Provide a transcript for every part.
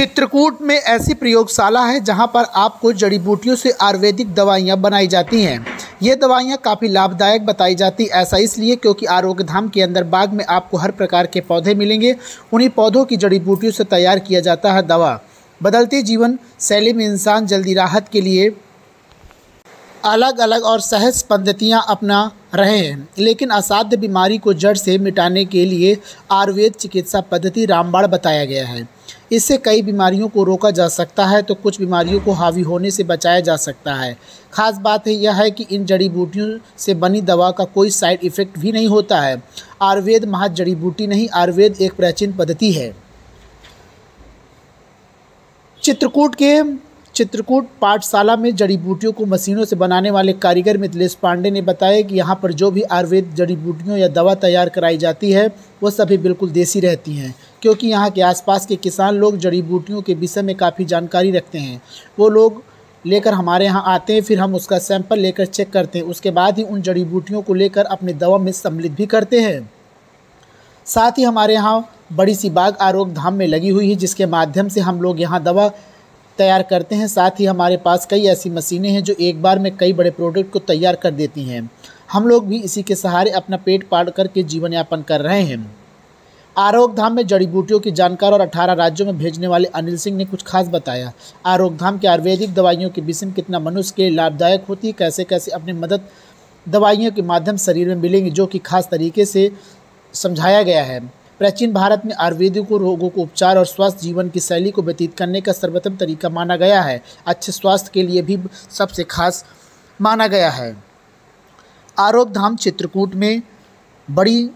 चित्रकूट में ऐसी प्रयोगशाला है जहां पर आपको जड़ी बूटियों से आयुर्वेदिक दवाइयां बनाई जाती हैं। ये दवाइयां काफ़ी लाभदायक बताई जाती, ऐसा इसलिए क्योंकि आरोग्य धाम के अंदर बाग में आपको हर प्रकार के पौधे मिलेंगे। उन्हीं पौधों की जड़ी बूटियों से तैयार किया जाता है दवा। बदलती जीवन शैली में इंसान जल्दी राहत के लिए अलग अलग और सहज पद्धतियाँ अपना रहे हैं, लेकिन असाध्य बीमारी को जड़ से मिटाने के लिए आयुर्वेद चिकित्सा पद्धति रामबाण बताया गया है। इससे कई बीमारियों को रोका जा सकता है तो कुछ बीमारियों को हावी होने से बचाया जा सकता है। खास बात यह है कि इन जड़ी बूटियों से बनी दवा का कोई साइड इफ़ेक्ट भी नहीं होता है। आयुर्वेद महज जड़ी बूटी नहीं, आयुर्वेद एक प्राचीन पद्धति है। चित्रकूट पाठशाला में जड़ी बूटियों को मशीनों से बनाने वाले कारीगर मिथिलेश पांडे ने बताया कि यहाँ पर जो भी आयुर्वेद जड़ी बूटियों या दवा तैयार कराई जाती है वो सभी बिल्कुल देसी रहती हैं, क्योंकि यहाँ के आसपास के किसान लोग जड़ी बूटियों के विषय में काफ़ी जानकारी रखते हैं। वो लोग लेकर हमारे यहाँ आते हैं, फिर हम उसका सैंपल लेकर चेक करते हैं, उसके बाद ही उन जड़ी बूटियों को लेकर अपनी दवा में सम्मिलित भी करते हैं। साथ ही हमारे यहाँ बड़ी सी बाग आरोग्य धाम में लगी हुई है, जिसके माध्यम से हम लोग यहाँ दवा तैयार करते हैं। साथ ही हमारे पास कई ऐसी मशीनें हैं जो एक बार में कई बड़े प्रोडक्ट को तैयार कर देती हैं। हम लोग भी इसी के सहारे अपना पेट पाल करके जीवन यापन कर रहे हैं। आरोग्य धाम में जड़ी बूटियों की जानकार और 18 राज्यों में भेजने वाले अनिल सिंह ने कुछ खास बताया। आरोग्य धाम के आयुर्वेदिक दवाइयों की विषय कितना मनुष्य के लिए लाभदायक होती है, कैसे कैसे अपनी मदद दवाइयों के माध्यम शरीर में मिलेंगी, जो कि खास तरीके से समझाया गया है। प्राचीन भारत में आयुर्वेद को रोगों को उपचार और स्वस्थ जीवन की शैली को व्यतीत करने का सर्वोत्तम तरीका माना गया है। अच्छे स्वास्थ्य के लिए भी सबसे खास माना गया है। आरोग्य धाम चित्रकूट में बड़ी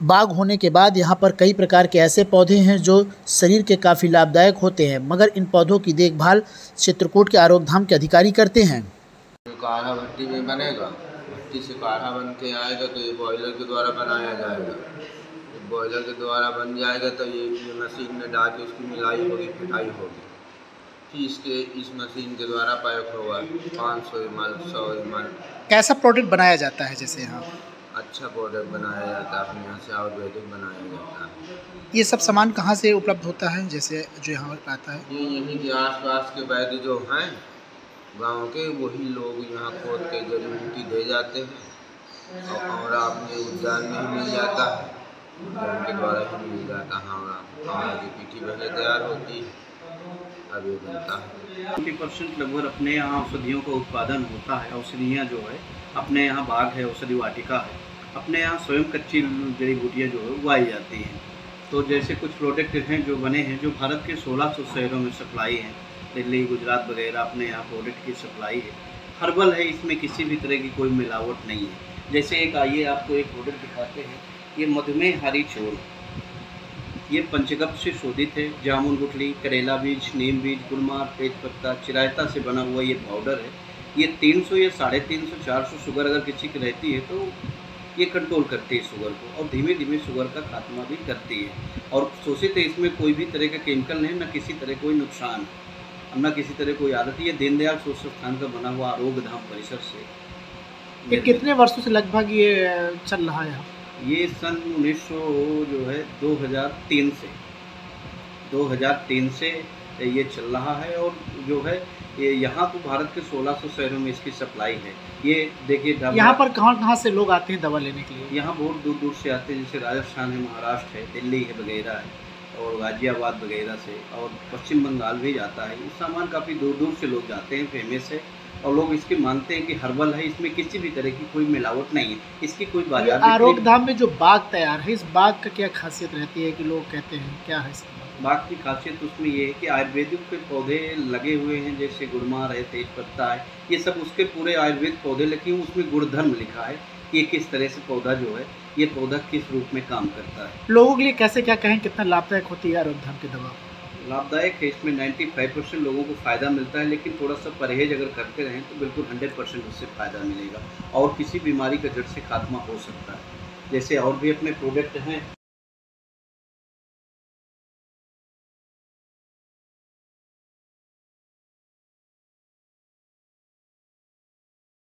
बाग होने के बाद यहाँ पर कई प्रकार के ऐसे पौधे हैं जो शरीर के काफ़ी लाभदायक होते हैं, मगर इन पौधों की देखभाल चित्रकूट के आरोग्य धाम के अधिकारी करते हैं। काढ़ा भट्टी में बनेगा, भट्टी से काढ़ा बन के आएगा तो ये बॉयलर के द्वारा बनाया जाएगा। बॉयलर के द्वारा बन जाएगा तो ये मशीन में डाल के उसकी मिलाई होगी, पिटाई होगी, फिर इस मशीन के द्वारा पैक होगा 500 ml 100 ml। कैसा प्रोडक्ट बनाया जाता है? जैसे यहाँ अच्छा प्रोडक्ट बनाया जाता है, अपने यहाँ से आयुर्वेदिक बनाया जाता है। ये सब सामान कहाँ से उपलब्ध होता है, जैसे जो यहाँ आता है? ये यहीं के आसपास के वैद्य जो हैं गांव के, वही लोग यहाँ खोद के जड़ी बूटी दे जाते हैं और अपने उद्यान में ही मिल जाता है, उनके द्वारा ही मिल जाता है। हमारा की पीठी पहले तैयार होती है, अब ये बनता है। 20% लगभग अपने यहाँ औषधियों का उत्पादन होता है। औषधियाँ जो है अपने यहाँ बाग है, औषधि वाटिका है, अपने यहाँ स्वयं कच्ची जड़ी बूटियाँ जो है उगाई जाती हैं। तो जैसे कुछ प्रोडक्ट हैं जो बने हैं, जो भारत के 1600 शहरों में सप्लाई हैं, दिल्ली गुजरात वगैरह अपने यहाँ प्रोडक्ट की सप्लाई है। हर्बल है, इसमें किसी भी तरह की कोई मिलावट नहीं है। जैसे एक आइए आपको एक प्रोडक्ट दिखाते हैं, ये मधुमेह हरी चूर्ण, ये पंचगव्य से शोधित है। जामुन गुठली, करेला बीज, नीम बीज, गुलमार, तेजपत्ता, चिरायता से बना हुआ ये पाउडर है। ये 300 या 350 400 शुगर अगर किसी की रहती है तो ये कंट्रोल करती है शुगर को, और धीमे धीमे शुगर का खात्मा भी करती है। और शोषित है, इसमें कोई भी तरह का केमिकल नहीं, न किसी तरह कोई नुकसान, न किसी तरह कोई आदत। ये दीनदयाल शोध संस्थान का बना हुआ आरोग्य धाम परिसर से। ये कितने वर्षों से लगभग ये चल रहा है? ये सन 2003 से ये चल रहा है, और जो है ये यहाँ तो भारत के 1600 शहरों में इसकी सप्लाई है। ये देखिए यहाँ पर कहाँ से लोग आते हैं दवा लेने के लिए? यहाँ बहुत दूर दूर से आते हैं, जैसे राजस्थान है, महाराष्ट्र है, दिल्ली है वगैरह है, और गाजियाबाद वगैरह से, और पश्चिम बंगाल भी जाता है। ये सामान काफ़ी दूर दूर से लोग जाते हैं, फेमस है, और लोग इसके मानते हैं कि हर्बल है, इसमें किसी भी तरह की कोई मिलावट नहीं है, इसकी कोई बाजार। आरोग्य धाम में जो बाग तैयार है, इस बाग का क्या खासियत रहती है कि लोग कहते हैं क्या है इसका? बाग की खासियत उसमें ये है कि आयुर्वेदिक के पौधे लगे हुए हैं, जैसे गुड़मार है, तेजपत्ता है, ये सब उसके पूरे आयुर्वेद पौधे लगे हुए, उसमें गुणधर्म लिखा है कि किस तरह से पौधा जो है, ये पौधा किस रूप में काम करता है। लोगों के लिए कैसे क्या कहें, कितना लाभदायक होती है आरोग्य धाम की दवा? लाभदायक है, इसमें 95% लोगों को फ़ायदा मिलता है, लेकिन थोड़ा सा परहेज अगर करते रहें तो बिल्कुल 100% उससे फ़ायदा मिलेगा, और किसी बीमारी का जड़ से खात्मा हो सकता है। जैसे और भी अपने प्रोडक्ट हैं।